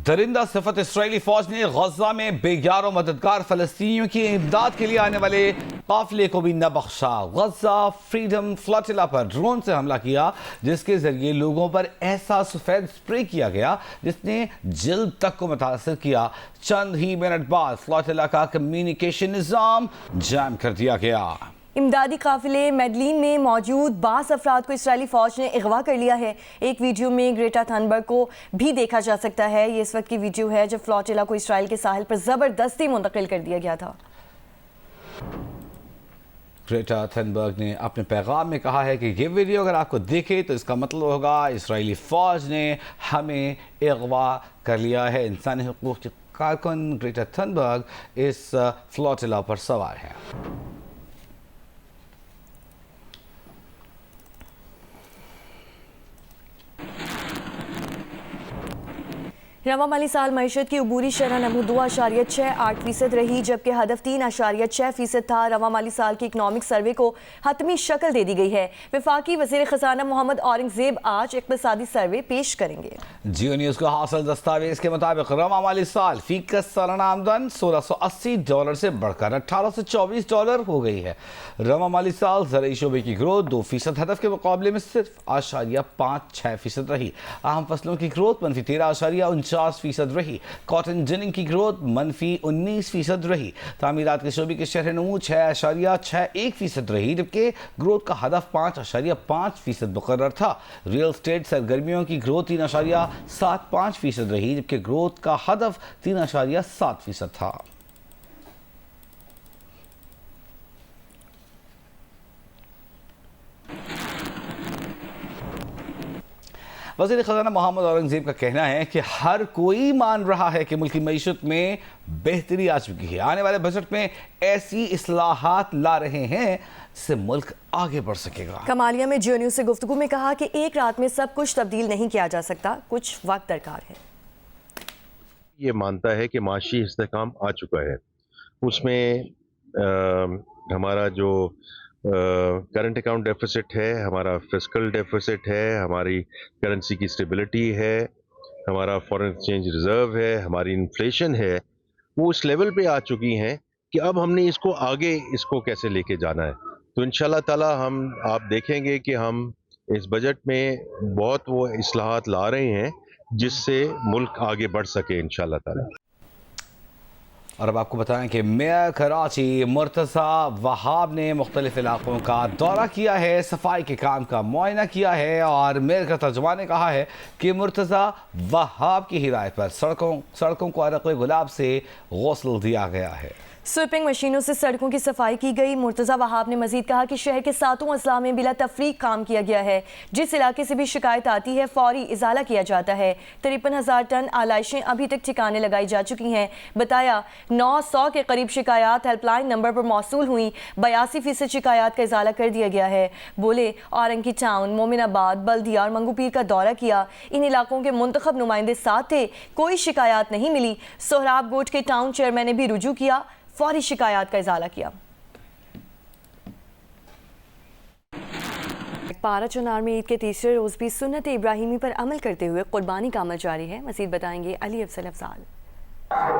درندہ صفت اسرائیلی فوج نے غزہ میں بے یار و مددگار فلسطینیوں کی امداد کے لیے آنے والے قافلے کو بھی نہ بخشا۔ غزہ فریڈم فلاٹیلا پر ڈرون سے حملہ کیا، جس کے ذریعے لوگوں پر ایسا سفید سپرے کیا گیا جس نے جلد تک کو متاثر کیا۔ چند ہی منٹ بعد فلاٹیلا کا کمیونیکیشن نظام جام کر دیا گیا۔ امدادی قافلے میڈلین میں موجود 22 افراد کو اسرائیلی فوج نے اغوا کر لیا ہے۔ ایک ویڈیو میں گریٹا تھنبرگ کو بھی دیکھا جا سکتا ہے۔ یہ اس وقت کی ویڈیو ہے جب فلاٹیلا کو اسرائیل کے ساحل پر زبردستی منتقل کر دیا گیا تھا۔ گریٹا تھنبرگ نے اپنے پیغام میں کہا ہے کہ یہ ویڈیو اگر آپ کو دیکھے تو اس کا مطلب ہوگا اسرائیلی فوج نے ہمیں اغوا کر لیا ہے۔ انسانی حقوق کی کارکن گریٹا تھنبرگ اس فلاٹیلا پر سوار ہے۔ رواں مالی سال معیشت کی عبوری شرح نمو 2.68% رہی، جبکہ ہدف 3.6% تھا۔ رواں مالی سال کی اکنامک سروے کو حتمی شکل دے دی گئی ہے۔ وفاقی وزیر خزانہ محمد اورنگزیب آج اقتصادی سروے پیش کریں گے۔ جیو نیوز کو حاصل دستاویز کے مطابق رواں مالی سال فی کس سالانہ آمدن $1680 سے بڑھ کر $1824 ہو گئی ہے۔ رواں مالی سال زرعی شعبے کی گروتھ 2% ہدف کے مقابلے میں صرف 0.56% رہی۔ اہم فصلوں کی گروتھ منفی 13.49% رہی۔ کاٹن جننگ کی گروتھ منفی 19% رہی۔ تعمیرات کے شعبے کی شرح نمو 6.61% رہی، جبکہ گروتھ کا ہدف 5.5% مقرر تھا۔ ریل اسٹیٹ سرگرمیوں کی گروتھ 3.75% رہی، جبکہ گروتھ کا ہدف 3.7% تھا۔ وزیر خزانہ محمد اورنگزیب کا کہنا ہے کہ ہر کوئی مان رہا ہے کہ ملکی معیشت میں بہتری آ چکی ہے۔ آنے والے بجٹ میں ایسی اصلاحات لا رہے ہیں جس سے ملک آگے بڑھ سکے گا۔ کمالیہ میں جیو نیوز سے گفتگو میں کہا کہ ایک رات میں سب کچھ تبدیل نہیں کیا جا سکتا، کچھ وقت درکار ہے۔ یہ مانتا ہے کہ معاشی استحکام آ چکا ہے، اس میں ہمارا جو کرنٹ اکاؤنٹ ڈیفیسٹ ہے، ہمارا فسکل ڈیفیسٹ ہے، ہماری کرنسی کی اسٹیبلٹی ہے، ہمارا فارن ایکسچینج ریزرو ہے، ہماری انفلیشن ہے، وہ اس لیول پہ آ چکی ہیں کہ اب ہم نے اس کو آگے کیسے لے کے جانا ہے۔ تو انشاءاللہ تعالی آپ دیکھیں گے کہ ہم اس بجٹ میں بہت وہ اصلاحات لا رہے ہیں جس سے ملک آگے بڑھ سکے انشاءاللہ تعالی۔ اور اب آپ کو بتائیں کہ میئر کراچی مرتضیٰ وہاب نے مختلف علاقوں کا دورہ کیا ہے، صفائی کے کام کا معائنہ کیا ہے، اور میئر کا ترجمان نے کہا ہے کہ مرتضیٰ وہاب کی ہدایت پر سڑکوں کو عرق گلاب سے غسل دیا گیا ہے۔ سویپنگ مشینوں سے سڑکوں کی صفائی کی گئی۔ مرتضیٰ وہاب نے مزید کہا کہ شہر کے 7 اضلاع میں بلا تفریق کام کیا گیا ہے۔ جس علاقے سے بھی شکایت آتی ہے فوری ازالہ کیا جاتا ہے۔ 53,000 ٹن آلائشیں ابھی تک ٹھکانے لگائی جا چکی ہیں۔ بتایا 900 کے قریب شکایات ہیلپ لائن نمبر پر موصول ہوئیں، 82% شکایات کا ازالہ کر دیا گیا ہے۔ بولے اورنگی ٹاؤن، مومن آباد، بلدیہ اور منگو پیر کا دورہ کیا۔ ان علاقوں کے منتخب نمائندے ساتھ تھے، کوئی شکایات نہیں ملی۔ سہراب گوٹ کے ٹاؤن چیئرمین نے بھی رجوع کیا، فوری شکایات کا ازالہ کیا۔ پارا چنار میں عید کے تیسرے روز بھی سنت ابراہیمی پر عمل کرتے ہوئے قربانی کا عمل جاری ہے۔ مزید بتائیں گے علی افضل افضال۔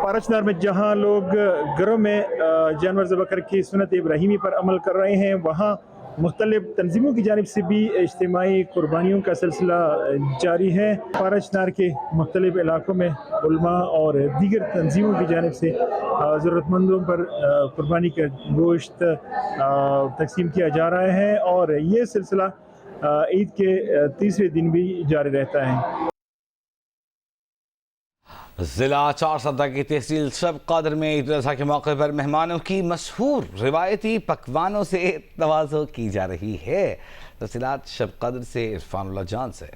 پارا چنار میں جہاں لوگ گھروں میں جانور ذبح کر کے سنت ابراہیمی پر عمل کر رہے ہیں، وہاں مختلف تنظیموں کی جانب سے بھی اجتماعی قربانیوں کا سلسلہ جاری ہے۔ پارا چنار کے مختلف علاقوں میں علماء اور دیگر تنظیموں کی جانب سے ضرورت مندوں پر قربانی کا گوشت تقسیم کیا جا رہا ہے، اور یہ سلسلہ عید کے تیسرے دن بھی جاری رہتا ہے۔ ضلع چارسدہ کی تحصیل شب قدر میں عید الاضحیٰ کے موقع پر مہمانوں کی مشہور روایتی پکوانوں سے تواضع کی جا رہی ہے۔ تفصیلات شب قدر سے عرفان اللہ جان سے۔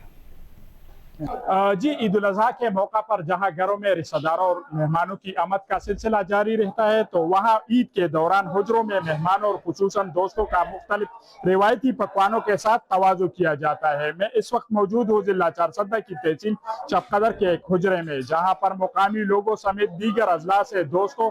جی، عید الاضحیٰ کے موقع پر جہاں گھروں میں رشتہ داروں اور مہمانوں کی آمد کا سلسلہ جاری رہتا ہے، تو وہاں عید کے دوران حجروں میں مہمانوں اور خصوصاً دوستوں کا مختلف روایتی پکوانوں کے ساتھ تواضع کیا جاتا ہے۔ میں اس وقت موجود ہوں ضلع چارسدہ کی تحصیل شب قدر کے ایک حجرے میں، جہاں پر مقامی لوگوں سمیت دیگر اضلاع سے دوستوں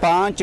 5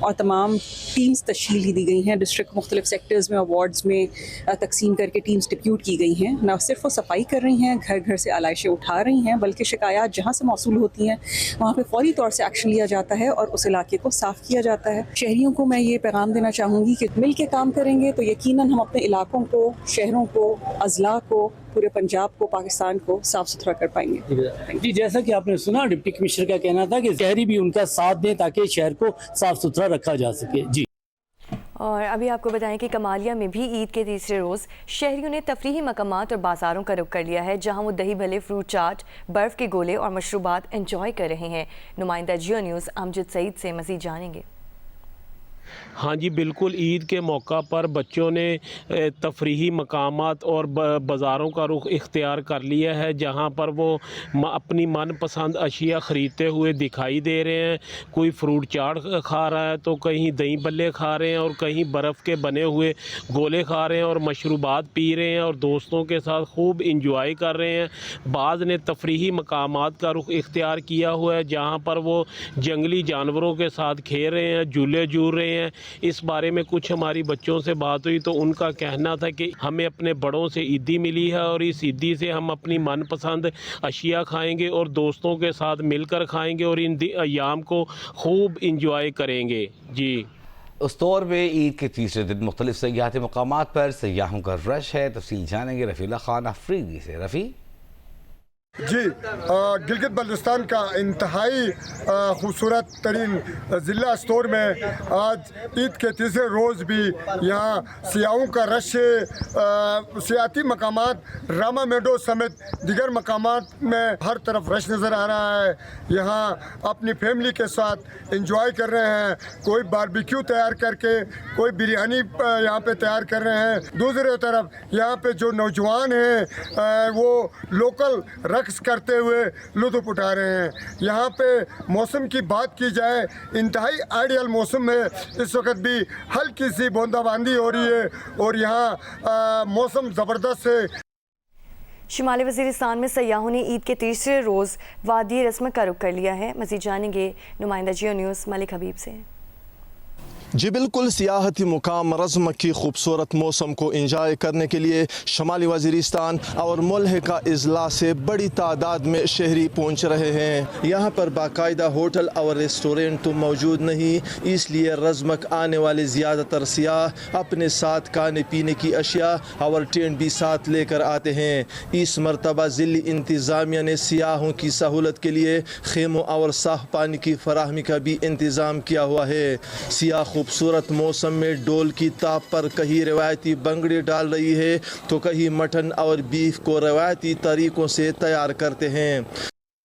اور تمام ٹیمز تشکیل دی گئی ہیں ڈسٹرکٹ مختلف سیکٹرز میں اور وارڈز میں تقسیم کر کے ٹیمز ڈپیوٹ کی گئی ہیں. نہ صرف وہ صفائی کر رہی ہیں, گھر گھر سے علائشیں اٹھا رہی ہیں, بلکہ شکایات جہاں سے موصول ہوتی ہیں وہاں پہ فوری طور سے ایکشن لیا جاتا ہے اور اس علاقے کو صاف کیا جاتا ہے. شہریوں کو میں یہ پیغام دینا چاہوں گی کہ مل کے کام کریں گے تو یقیناً ہم اپنے علاقوں کو, شہروں کو, اضلاع کو, پورے پنجاب کو, پاکستان کو صاف ستھرا کر پائیں گے. جی, جیسا کہ آپ نے سنا ڈپٹی کمشنر کا کہنا تھا کہ شہری بھی ان کا ساتھ دیں تاکہ شہر کو صاف ستھرا رکھا جا سکے. جی, اور ابھی آپ کو بتائیں کہ کمالیہ میں بھی عید کے تیسرے روز شہریوں نے تفریحی مقامات اور بازاروں کا رخ کر لیا ہے, جہاں وہ دہی بھلے, فروٹ چاٹ, برف کے گولے اور مشروبات انجوائے کر رہے ہیں. نمائندہ جیو نیوز امجد سعید سے مزید جانیں گے. ہاں جی بالکل, عید کے موقع پر بچوں نے تفریحی مقامات اور بازاروں کا رخ اختیار کر لیا ہے, جہاں پر وہ اپنی من پسند اشیاء خریدتے ہوئے دکھائی دے رہے ہیں. کوئی فروٹ چاٹ کھا رہا ہے تو کہیں دہی بلے کھا رہے ہیں اور کہیں برف کے بنے ہوئے گولے کھا رہے ہیں اور مشروبات پی رہے ہیں اور دوستوں کے ساتھ خوب انجوائے کر رہے ہیں. بعض نے تفریحی مقامات کا رخ اختیار کیا ہوا ہے, جہاں پر وہ جنگلی جانوروں کے ساتھ کھیل رہے ہیں, جھولے جھول رہے ہیں. اس بارے میں کچھ ہماری بچوں سے بات ہوئی تو ان کا کہنا تھا کہ ہمیں اپنے بڑوں سے عیدی ملی ہے اور اس عیدی سے ہم اپنی من پسند اشیاء کھائیں گے اور دوستوں کے ساتھ مل کر کھائیں گے اور ان ایام کو خوب انجوائے کریں گے. جی, اس دور میں عید کے تیسرے دن مختلف سیاحتی مقامات پر سیاحوں کا رش ہے. تفصیل جانیں گے رفیع اللہ خان افریدی سے. رفیع جی, گلگت بلتستان کا انتہائی خوبصورت ترین ضلع استور میں آج عید کے تیسرے روز بھی یہاں سیاحوں کا رش ہے. سیاحتی مقامات راما میڈو سمیت دیگر مقامات میں ہر طرف رش نظر آ رہا ہے. یہاں اپنی فیملی کے ساتھ انجوائے کر رہے ہیں, کوئی باربیکیو تیار کر کے, کوئی بریانی یہاں پہ تیار کر رہے ہیں. دوسری طرف یہاں پہ جو نوجوان ہیں وہ لوکل رقص کرتے ہوئے لطف اٹھا رہے ہیں. یہاں پہ موسم کی بات کی جائے, انتہائی آئیڈیل موسم ہے. اس وقت بھی ہلکی سی بوندا باندی ہو رہی ہے اور یہاں موسم زبردست ہے. شمالی وزیرستان میں سیاحوں نے عید کے تیسرے روز وادی رسم کا رخ کر لیا ہے. مزید جانیں گے نمائندہ جیو نیوز ملک حبیب سے. جی بالکل, سیاحتی مقام رزم کی خوبصورت موسم کو انجوائے کرنے کے لیے شمالی وزیرستان اور ملک کا اضلاع سے بڑی تعداد میں شہری پہنچ رہے ہیں. یہاں پر باقاعدہ ہوٹل اور ریسٹورنٹ تو موجود نہیں, اس لیے رزمک آنے والے زیادہ تر سیاح اپنے ساتھ کھانے پینے کی اشیاء اور ٹینٹ بھی ساتھ لے کر آتے ہیں. اس مرتبہ ضلعی انتظامیہ نے سیاحوں کی سہولت کے لیے خیموں اور صاف پانی کی فراہمی کا بھی انتظام کیا ہوا ہے. سیاح خوبصورت موسم میں ڈول کی تاپ پر کہیں روایتی بنگڑی ڈال رہی ہے تو کہیں مٹن اور بیف کو روایتی طریقوں سے تیار کرتے ہیں.